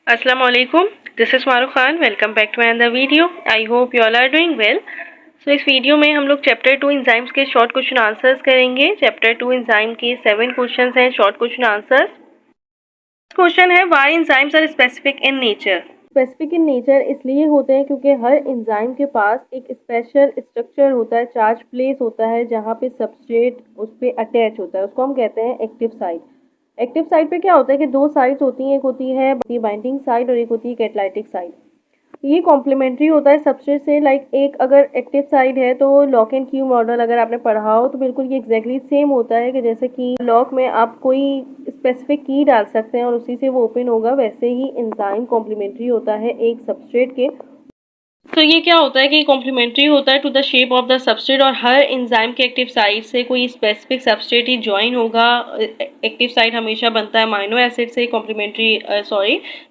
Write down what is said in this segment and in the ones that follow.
Assalamu alaikum. This is Maruf Khan. Welcome back to another video. I hope you all are doing well. So इस video में हम लोग chapter 2 enzymes के short question answers करेंगे। Chapter 2 enzyme के 7 questions हैं short question answers. Question है why enzymes are specific in nature. Specific in nature इसलिए होते हैं क्योंकि हर इंजाइम के पास एक स्पेशल स्ट्रक्चर होता है, चार्ज प्लेस होता है जहाँ पे सबस्ट्रेट उस पर अटैच होता है, उसको हम कहते हैं एक्टिव साइट। एक्टिव साइट पे क्या होता है कि दो साइड्स होती हैं, एक होती है बाइंडिंग साइड और एक होती है कैटालाइटिक साइड। ये कॉम्प्लीमेंट्री होता है सबस्ट्रेट से। लाइक एक अगर एक्टिव साइड है तो लॉक एंड क्यू मॉडल अगर आपने पढ़ा हो तो बिल्कुल ये एग्जैक्टली सेम होता है कि जैसे कि लॉक में आप कोई स्पेसिफिक की डाल सकते हैं और उसी से वो ओपन होगा, वैसे ही एंजाइम कॉम्प्लीमेंट्री होता है एक सबस्ट्रेट के। तो ये क्या होता है कि कॉम्प्लीमेंट्री होता है to the shape of the substrate और हर एंजाइम के एक्टिव साइट से कोई स्पेसिफिक सबस्ट्रेट ही ज्वाइन होगा। एक्टिव साइट हमेशा बनता है अमीनो एसिड से, कॉम्प्लीमेंट्री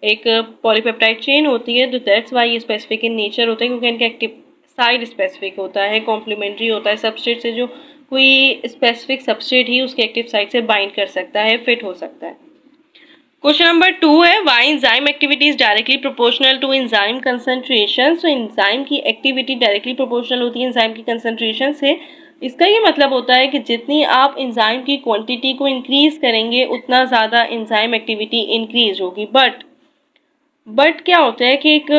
एक पॉलीपेप्टाइड चेन होती है, तो दैट्स वाई ये स्पेसिफिक इन नेचर होता है क्योंकि इनका एक्टिव साइड स्पेसिफिक होता है, कॉम्प्लीमेंट्री होता है सबस्ट्रेट से। जो कोई स्पेसिफिक सबस्ट्रेट ही उसके एक्टिव साइट से बाइंड कर सकता है, फिट हो सकता है। क्वेश्चन नंबर 2 है why enzyme activity is directly proportional to enzyme concentration. So enzyme की एक्टिविटी डायरेक्टली प्रोपोर्शनल होती है एंजाइम की कंसंट्रेशन से। इसका ये मतलब होता है कि जितनी आप एंजाइम की क्वांटिटी को इंक्रीज करेंगे उतना ज़्यादा एंजाइम एक्टिविटी इंक्रीज होगी। बट क्या होता है कि एक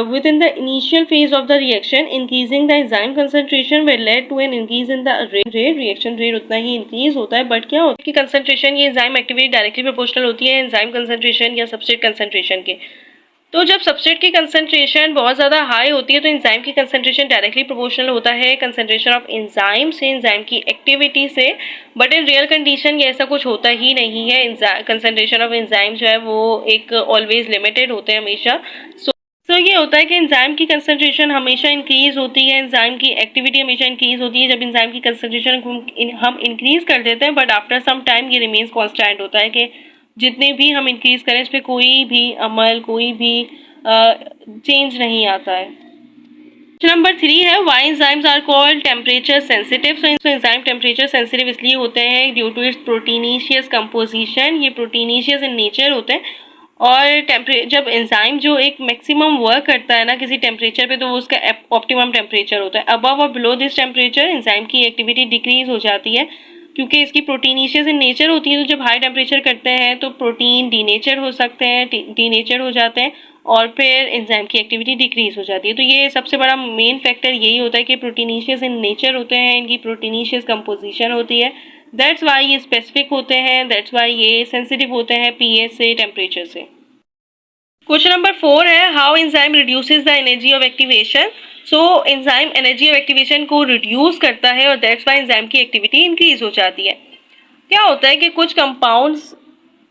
within the initial phase of the reaction increasing the enzyme concentration will lead to an increase in the rate. Reaction rate उतना ही इंक्रीज होता है, बट क्या होता है कि कंसंट्रेशन ये एंजाइम एक्टिविटी डायरेक्टली प्रोपोर्शनल होती है एंजाइम कंसंट्रेशन या सबस्ट्रेट कंसंट्रेशन के। तो जब सबस्ट्रेट की कंसंट्रेशन बहुत ज़्यादा हाई होती है तो एंजाइम की कंसंट्रेशन डायरेक्टली प्रोपोर्शनल होता है कंसंट्रेशन ऑफ एंजाइम से, एंजाइम की एक्टिविटी से। बट इन रियल कंडीशन ये ऐसा कुछ होता ही नहीं है। कंसंट्रेशन ऑफ एंजाइम जो है वो एक ऑलवेज लिमिटेड होते हैं हमेशा। सो ये होता है कि एंजाइम की कंसंट्रेशन हमेशा इंक्रीज होती है, एंजाइम की एक्टिविटी हमेशा इंक्रीज होती है जब एंजाइम की कंसंट्रेशन हम इंक्रीज कर देते हैं, बट आफ्टर सम टाइम ये रिमेन्स कॉन्स्टेंट होता है कि जितने भी हम इंक्रीज करें इस पर कोई भी अमल, कोई भी चेंज नहीं आता है। नंबर 3 है why enzymes are called temperature sensitive. So enzyme temperature sensitive इसलिए होते हैं due to its proteinaceous composition. ये प्रोटीनिशियस इन नेचर होते हैं और जब एंजाइम जो एक मैक्सिमम वर्क करता है ना किसी टेम्परेचर पे, तो वो उसका ऑप्टिमम टेम्परेचर होता है। अबव और बिलो दिस टेम्परेचर एंजाइम की एक्टिविटी डिक्रीज हो जाती है क्योंकि इसकी प्रोटीनिशियस इन नेचर होती है। तो जब हाई टेम्परेचर करते हैं तो प्रोटीन डीनेचर हो सकते हैं, डीनेचर हो जाते हैं और फिर एंजाइम की एक्टिविटी डिक्रीज हो जाती है। तो ये सबसे बड़ा मेन फैक्टर यही होता है कि प्रोटीनिशियस इन नेचर होते हैं, इनकी प्रोटीनिशियस कंपोजिशन होती है। दैट्स वाई ये स्पेसिफिक होते हैं, दैट्स वाई ये सेंसिटिव होते हैं पीएच से, टेम्परेचर से। क्वेश्चन नंबर 4 है how enzyme reduces the energy of activation. So enzyme energy of activation को रिड्यूस करता है और दैट्स वाई एंजाइम की एक्टिविटी इंक्रीज हो जाती है। क्या होता है कि कुछ कंपाउंड्स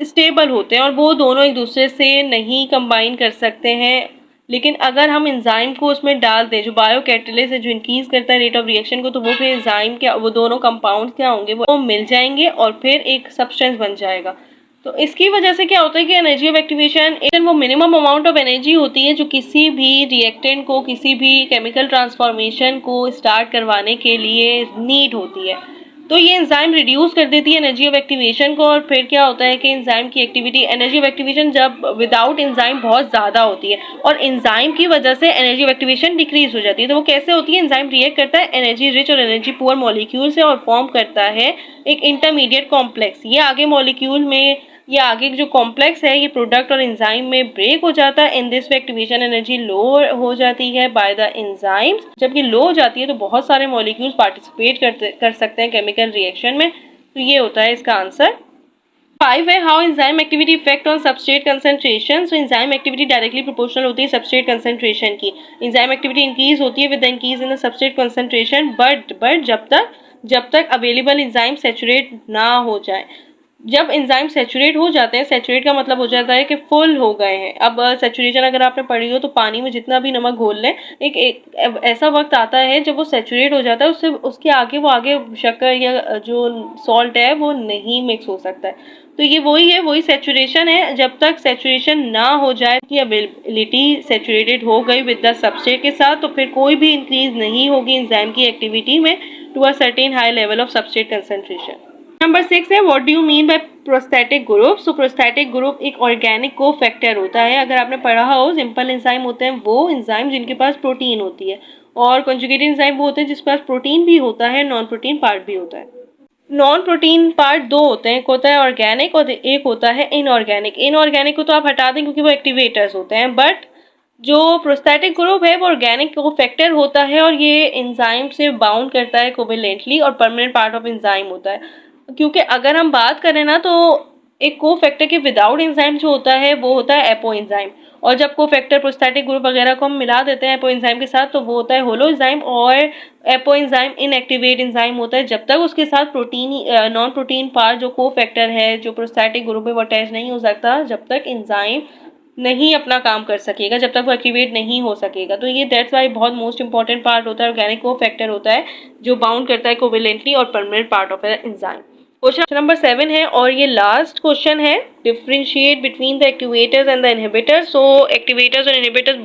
स्टेबल होते हैं और वो दोनों एक दूसरे से नहीं कंबाइन कर सकते हैं, लेकिन अगर हम एंजाइम को उसमें डाल दें जो बायो कैटलिस्ट है जो इंक्रीज करता है रेट ऑफ रिएक्शन को, तो वो फिर एंजाइम क्या, वो दोनों कंपाउंड्स क्या होंगे, वो मिल जाएंगे और फिर एक सब्सटेंस बन जाएगा। तो इसकी वजह से क्या होता है कि एनर्जी ऑफ एक्टिवेशन वो मिनिमम अमाउंट ऑफ एनर्जी होती है जो किसी भी रिएक्टेंट को, किसी भी केमिकल ट्रांसफॉर्मेशन को स्टार्ट करवाने के लिए नीड होती है। तो ये एंजाइम रिड्यूस कर देती है एनर्जी ऑफ एक्टिवेशन को और फिर क्या होता है कि एंजाइम की एक्टिविटी, एनर्जी ऑफ एक्टिवेशन जब विदाउट एंजाइम बहुत ज़्यादा होती है और एंजाइम की वजह से एनर्जी ऑफ एक्टिवेशन डिक्रीज हो जाती है। तो वो कैसे होती है, एंजाइम रिएक्ट करता है एनर्जी रिच और एनर्जी पुअर मॉलिक्यूल से और फॉर्म करता है एक इंटरमीडिएट कॉम्प्लेक्स। ये आगे मॉलिक्यूल में, ये आगे जो कॉम्प्लेक्स है ये प्रोडक्ट और एंजाइम में ब्रेक हो जाता है। In this way activation energy low हो जाती है बाय द एंजाइम्स। जब ये लो हो जाती है तो बहुत सारे मॉलिक्यूल्स पार्टिसिपेट कर सकते हैं केमिकल रिएक्शन में। तो ये होता है इसका आंसर। 5 है how enzyme activity effect on substrate concentration. So enzyme activity directly proportional होती है सबस्ट्रेट कंसंट्रेशन की। एंजाइम एक्टिविटी इंक्रीज होती है with the increase in the substrate concentration, but जब तक अवेलेबल एंजाइम सैचुरेट ना हो जाए। जब एंजाइम सैचुरेट हो जाते हैं, सैचुरेट का मतलब हो जाता है कि फुल हो गए हैं। अब सैचुरेशन अगर आपने पढ़ी हो तो पानी में जितना भी नमक घोल लें, एक ऐसा वक्त आता है जब वो सैचुरेट हो जाता है, उससे उसके आगे शक्कर या जो सॉल्ट है वो नहीं मिक्स हो सकता है। तो ये वही सैचुरेशन है। जब तक सैचुरेशन ना हो जाए कि अवेलेबिलिटी सैचुरेटेड हो गई विद द सबस्ट्रेट के साथ, तो फिर कोई भी इंक्रीज नहीं होगी एंजाइम की एक्टिविटी में to a certain high level of substrate concentration. Number 6 है what do you mean by prosthetic group. So prosthetic group एक ऑर्गेनिक कोफैक्टर होता है। अगर आपने पढ़ा हो सिंपल एंजाइम होते हैं वो एंजाइम जिनके पास प्रोटीन होती है, और कंजुगेटेड एंजाइम वो होते हैं जिसके पास प्रोटीन भी होता है, नॉन प्रोटीन पार्ट भी होता है। नॉन प्रोटीन पार्ट दो होते हैं, एक होता है ऑर्गेनिक और एक होता है इनऑर्गेनिक। इनऑर्गेनिक को तो आप हटा दें क्योंकि वो एक्टिवेटर्स होते हैं, बट जो प्रोस्थेटिक ग्रुप है वो ऑर्गेनिक कोफैक्टर होता है और ये एंजाइम से बाउंड करता है कोवेलेंटली और परमानेंट पार्ट ऑफ एंजाइम होता है। क्योंकि अगर हम बात करें ना तो एक कोफैक्टर के विदाउट एंजाइम जो होता है वो होता है एपो एंजाइम, और जब कोफैक्टर प्रोस्थेटिक ग्रुप वगैरह को हम मिला देते हैं एपो एंजाइम के साथ तो वो होता है होलो एंजाइम, और एपो एंजाइम इनएक्टिवेट एंजाइम होता है जब तक उसके साथ प्रोटीन नॉन प्रोटीन पार्ट जो कोफैक्टर है जो प्रोस्थेटिक ग्रुप में वो अटैच नहीं हो सकता, जब तक एंजाइम नहीं अपना काम कर सकेगा, जब तक वो एक्टिवेट नहीं हो सकेगा। तो ये दैट्स वाई बहुत मोस्ट इंपॉर्टेंट पार्ट होता है, ऑर्गेनिक कोफैक्टर होता है जो बाउंड करता है कोवेलेंटली और permanent part of enzyme. Question number 7 है और ये लास्ट क्वेश्चन है, differentiate between the activators and the inhibitors. So activators और इनहिबिटर्स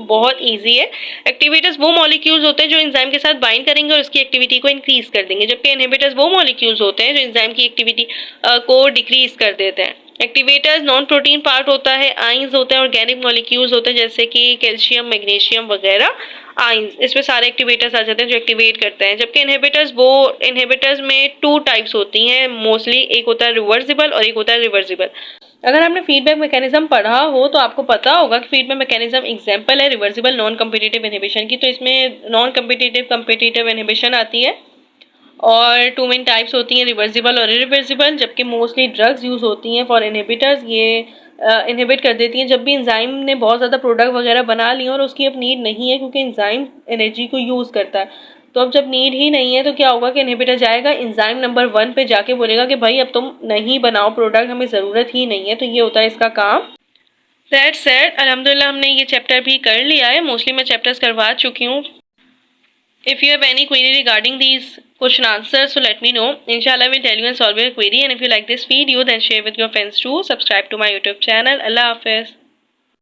बहुत ईजी है। एक्टिवेटर्स वो मॉलिक्यूल्स होते हैं जो एंजाइम के साथ बाइंड करेंगे और उसकी एक्टिविटी को इंक्रीज कर देंगे, जबकि इनहिबिटर्स वो मॉलिक्यूल्स होते हैं जो एंजाइम की एक्टिविटी को डिक्रीज कर देते हैं। एक्टिवेटर्स नॉन प्रोटीन पार्ट होता है, आइंस होते हैं, ऑर्गेनिक मॉलिक्यूल्स होते हैं जैसे कि कैल्शियम, मैग्नीशियम वगैरह, आइंस, इसमें सारे एक्टिवेटर्स आ जाते हैं जो एक्टिवेट करते हैं। जबकि इनहिबिटर्स में 2 टाइप्स होती हैं मोस्टली, एक होता है रिवर्सिबल और एक होता है रिवर्सिबल। अगर आपने फीडबैक मैकेनिज्म पढ़ा हो तो आपको पता होगा कि फीडबैक मैकेनिज्म एग्जांपल है रिवर्सिबल नॉन कम्पिटिटिव इनहिबिशन की। तो इसमें नॉन कम्पिटिटिव इनहिबिशन आती है और 2 मेन टाइप्स होती हैं, रिवर्सिबल और इरिवर्सिबल। जबकि मोस्टली ड्रग्स यूज़ होती हैं फॉर इनहिबिटर्स, ये इनहिबिट कर देती हैं जब भी एंजाइम ने बहुत ज़्यादा प्रोडक्ट वगैरह बना लिए और उसकी अब नीड नहीं है क्योंकि एंजाइम एनर्जी को यूज़ करता है। तो अब जब नीड ही नहीं है तो क्या होगा कि इनहिबिटर जाएगा एंजाइम नंबर 1 पे जाके बोलेगा कि भाई अब तुम नहीं बनाओ प्रोडक्ट, हमें ज़रूरत ही नहीं है। तो ये होता है इसका काम। दैट्स इट, अल्हम्दुलिल्लाह हमने ये चैप्टर भी कर लिया है, मोस्टली मैं चैप्टर्स करवा चुकी हूँ। If you have any query regarding these question answers, so let me know. Inshallah, I will tell you and solve your query. And if you like this video, then share with your friends too. Subscribe to my YouTube channel. Allah Hafiz.